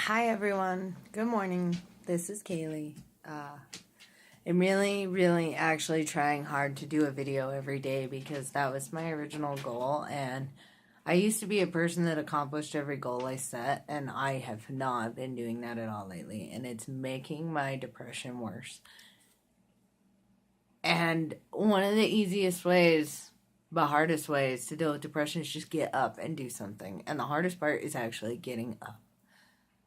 Hi everyone. Good morning. This is Kaylee. I'm really actually trying hard to do a video every day because that was my original goal, and I used to be a person that accomplished every goal I set, and I have not been doing that at all lately, and it's making my depression worse. And one of the easiest ways, the hardest ways to deal with depression is just get up and do something. And the hardest part is actually getting up.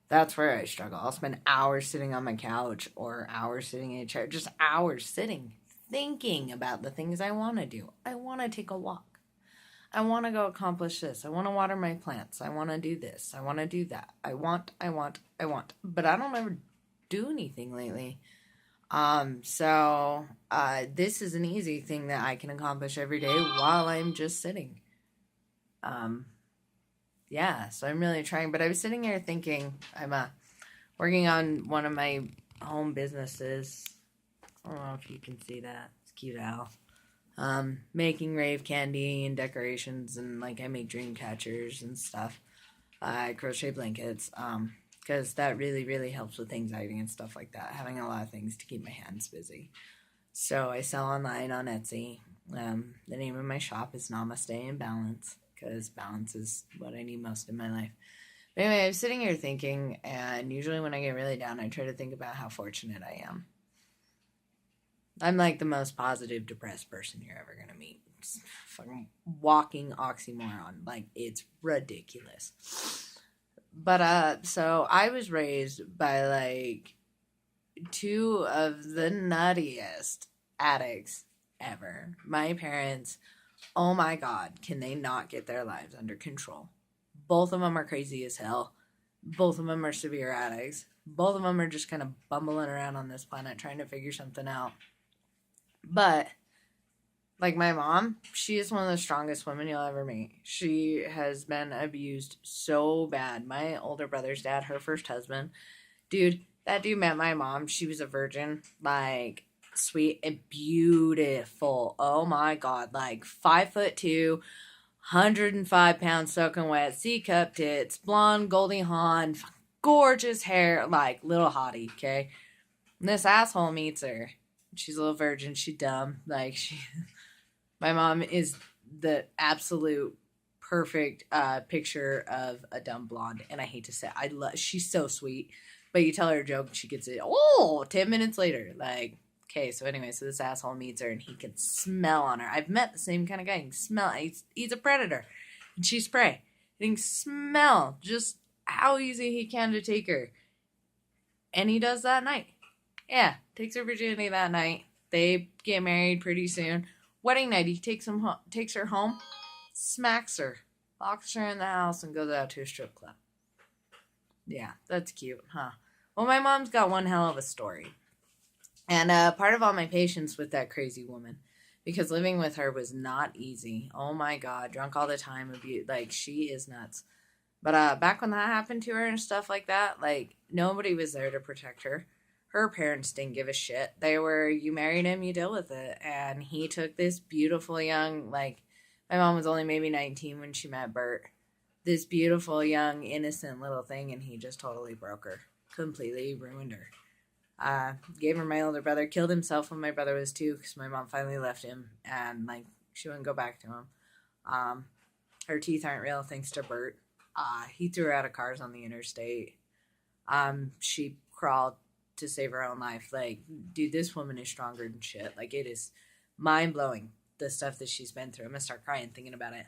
That's where I struggle. I'll spend hours sitting on my couch or hours sitting in a chair, just hours sitting, thinking about the things I want to do. I want to take a walk. I want to go accomplish this. I want to water my plants. I want to do this. I want to do that. I want. But I don't ever do anything lately. This is an easy thing that I can accomplish every day while I'm just sitting. So I'm really trying, but I was sitting here thinking, I'm working on one of my home businesses. I don't know if you can see that. It's cute owl. Making rave candy and decorations, and I make dream catchers and stuff. I crochet blankets, because that really helps with anxiety and stuff like that, having a lot of things to keep my hands busy. So I sell online on Etsy. The name of my shop is Namaste and Balance, because balance is what I need most in my life. But anyway, I was sitting here thinking, and usually when I get really down, I try to think about how fortunate I am. I'm the most positive, depressed person you're ever going to meet. It's fucking walking oxymoron. It's ridiculous. But, so I was raised by, two of the nuttiest addicts ever. My parents, oh my God, can they not get their lives under control? Both of them are crazy as hell. Both of them are severe addicts. Both of them are just kind of bumbling around on this planet trying to figure something out. But, my mom, she is one of the strongest women you'll ever meet. She has been abused so bad. My older brother's dad, her first husband, dude, that dude met my mom. She was a virgin, sweet and beautiful. Oh my God, 5'2", 105 pounds soaking wet, C-cup tits, blonde, goldie hawn, gorgeous hair, little hottie, okay? And this asshole meets her. She's a little virgin. She's dumb. My mom is the absolute perfect picture of a dumb blonde, and I hate to say it. She's so sweet, but you tell her a joke and she gets it. 10 minutes later, okay, so anyway, so this asshole meets her, and he can smell on her. I've met the same kind of guy. He can smell. He's a predator, and she's prey. He can smell just how easy he can to take her, and he does that night. Yeah, takes her virginity that night. They get married pretty soon. Wedding night, he takes her home, smacks her, locks her in the house, and goes out to a strip club. Yeah, that's cute, huh? Well, my mom's got one hell of a story. And part of all my patience with that crazy woman, because living with her was not easy. Oh my God, drunk all the time, she is nuts. But back when that happened to her and stuff like that, nobody was there to protect her. Her parents didn't give a shit. They were, you married him, you deal with it. And he took this beautiful young, my mom was only maybe 19 when she met Bert. This beautiful, young, innocent little thing, and he just totally broke her. Completely ruined her. Gave her my older brother, killed himself when my brother was 2, because my mom finally left him, and, she wouldn't go back to him. Her teeth aren't real, thanks to Bert. He threw her out of cars on the interstate. She crawled to save her own life. Dude, this woman is stronger than shit. It is mind-blowing, the stuff that she's been through. I'm gonna start crying thinking about it.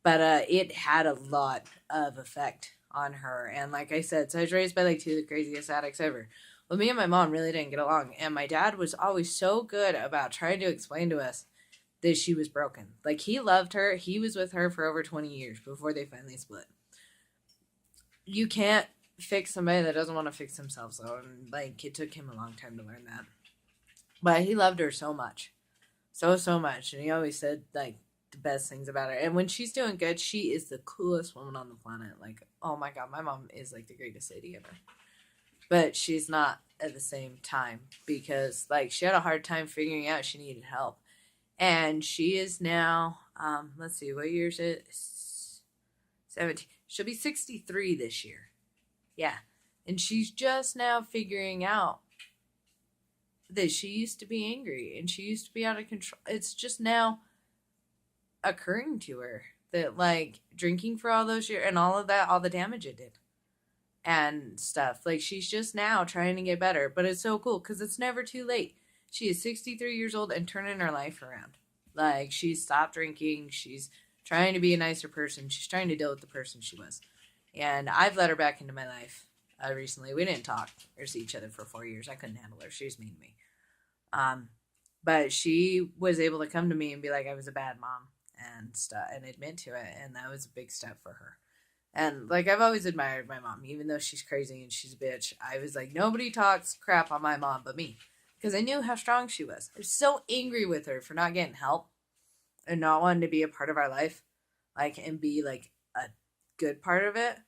But it had a lot of effect on her. And like I said, so I was raised by two of the craziest addicts ever. Well, me and my mom really didn't get along. And my dad was always so good about trying to explain to us that she was broken. He loved her. He was with her for over 20 years before they finally split. You can't fix somebody that doesn't want to fix themselves, though. And, it took him a long time to learn that. But he loved her so much. So much. And he always said, the best things about her. And when she's doing good, she is the coolest woman on the planet. Oh my God, my mom is, the greatest lady ever. But she's not at the same time, because, she had a hard time figuring out she needed help. And she is now, let's see, what year is it? 17. She'll be 63 this year. Yeah. And she's just now figuring out that she used to be angry and she used to be out of control. It's just now occurring to her that, like, drinking for all those years and all of that, all the damage it did and stuff. Like, she's just now trying to get better. But it's so cool because it's never too late. She is 63 years old and turning her life around. Like, she's stopped drinking. She's trying to be a nicer person. She's trying to deal with the person she was. And I've let her back into my life recently. We didn't talk or see each other for 4 years. I couldn't handle her. She was mean to me. But she was able to come to me and be like, I was a bad mom and stuff, and admit to it. And that was a big step for her. And, like, I've always admired my mom, even though she's crazy and she's a bitch. I was like, nobody talks crap on my mom but me. Because I knew how strong she was. I was so angry with her for not getting help and not wanting to be a part of our life, like, and be, like, a good part of it.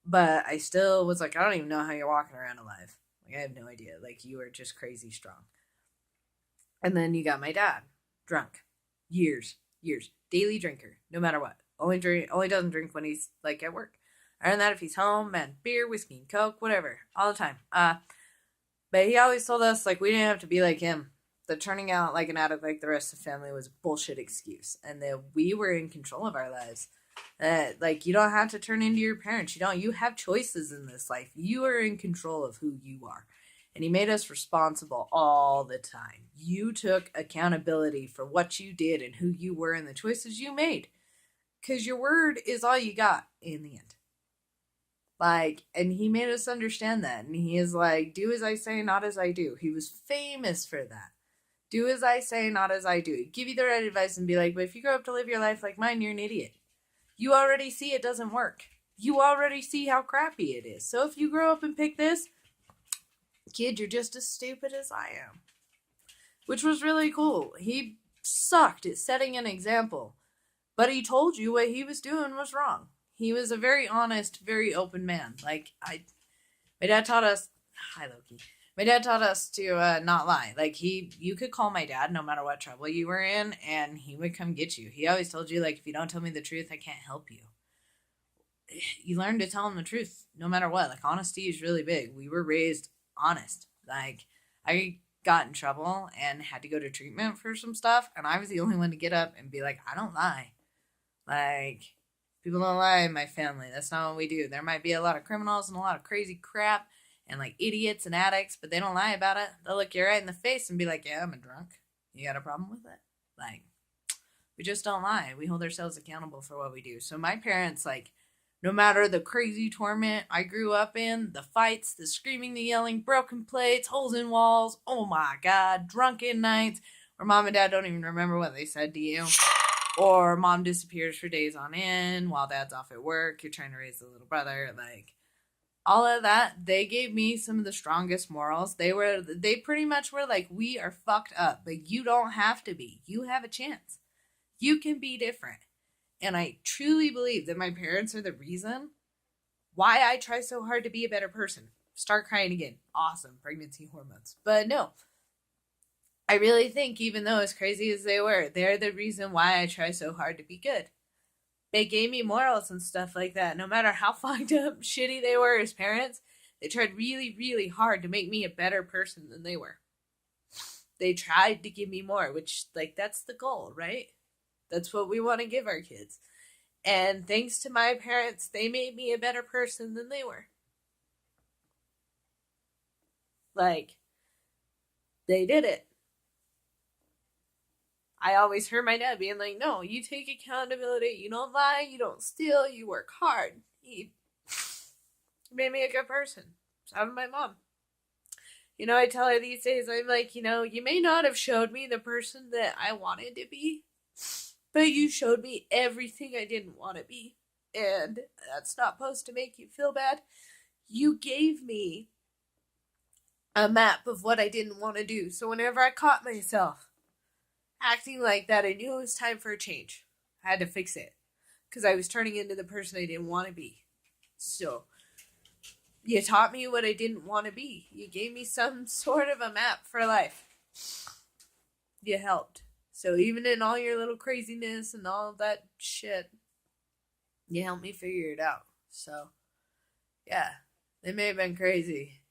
But I still was like, I don't even know how you're walking around alive. Like, I have no idea. Like, you are just crazy strong. And then you got my dad, drunk, years, daily drinker, no matter what. Only doesn't drink when he's, like, at work. Other than that, if he's home, and beer, whiskey, and Coke, whatever, all the time. But he always told us, like, we didn't have to be like him. That turning out like an addict like the rest of the family was a bullshit excuse. And that we were in control of our lives. Like, you don't have to turn into your parents. You have choices in this life. You are in control of who you are. And he made us responsible all the time. You took accountability for what you did and who you were and the choices you made. Because your word is all you got in the end. Like, and he made us understand that. And he is like, do as I say, not as I do. He was famous for that. Do as I say, not as I do. He'd give you the right advice and be like, but if you grow up to live your life like mine, you're an idiot. You already see it doesn't work. You already see how crappy it is. So if you grow up and pick this, kid, you're just as stupid as I am. Which was really cool. He sucked at setting an example. But he told you what he was doing was wrong. He was a very honest, very open man. Like, my dad taught us, hi Loki. My dad taught us to not lie. Like, you could call my dad no matter what trouble you were in, and he would come get you. He always told you, like, if you don't tell me the truth, I can't help you. You learn to tell him the truth no matter what. Like, honesty is really big. We were raised honest. Like, I got in trouble and had to go to treatment for some stuff, and I was the only one to get up and be like, I don't lie. Like, people don't lie in my family. That's not what we do. There might be a lot of criminals and a lot of crazy crap and, like, idiots and addicts, but they don't lie about it. They'll look you right in the face and be like, yeah, I'm a drunk. You got a problem with it? Like, we just don't lie. We hold ourselves accountable for what we do. So my parents, like, no matter the crazy torment I grew up in, the fights, the screaming, the yelling, broken plates, holes in walls, oh my God, drunken nights where mom and dad don't even remember what they said to you. Or mom disappears for days on end while dad's off at work. You're trying to raise a little brother. Like, all of that, they gave me some of the strongest morals. They pretty much were like, we are fucked up, but you don't have to be. You have a chance. You can be different. And I truly believe that my parents are the reason why I try so hard to be a better person. Start crying again. Awesome. Pregnancy hormones. But no. I really think, even though as crazy as they were, they're the reason why I try so hard to be good. They gave me morals and stuff like that. No matter how fucked up, shitty they were as parents, they tried really, really hard to make me a better person than they were. They tried to give me more, which, like, that's the goal, right? That's what we want to give our kids. And thanks to my parents, they made me a better person than they were. Like, they did it. I always heard my dad being like, no, you take accountability. You don't lie. You don't steal. You work hard. He made me a good person. So did my mom. You know, I tell her these days, I'm like, you know, you may not have showed me the person that I wanted to be, but you showed me everything I didn't want to be. And that's not supposed to make you feel bad. You gave me a map of what I didn't want to do. So whenever I caught myself acting like that, I knew it was time for a change. I had to fix it. Because I was turning into the person I didn't want to be. So, you taught me what I didn't want to be. You gave me some sort of a map for life. You helped. So even in all your little craziness and all that shit, you helped me figure it out. So, yeah. They may have been crazy,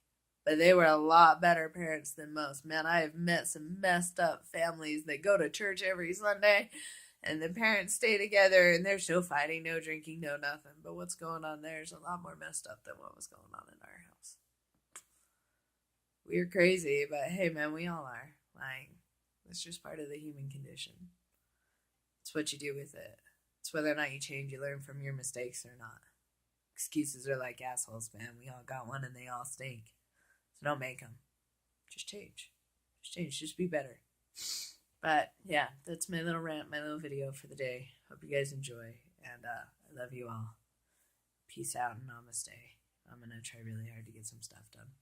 but they were a lot better parents than most. Man, I have met some messed up families that go to church every Sunday and the parents stay together and they're still fighting, no drinking, no nothing. But what's going on there is a lot more messed up than what was going on in our house. We're crazy, but hey, man, we all are. Like, it's just part of the human condition. It's what you do with it. It's whether or not you change, you learn from your mistakes or not. Excuses are like assholes, man. We all got one and they all stink. So don't make them. Just change. Just change. Just be better. But yeah, that's my little rant, my little video for the day. Hope you guys enjoy. And I love you all. Peace out and namaste. I'm going to try really hard to get some stuff done.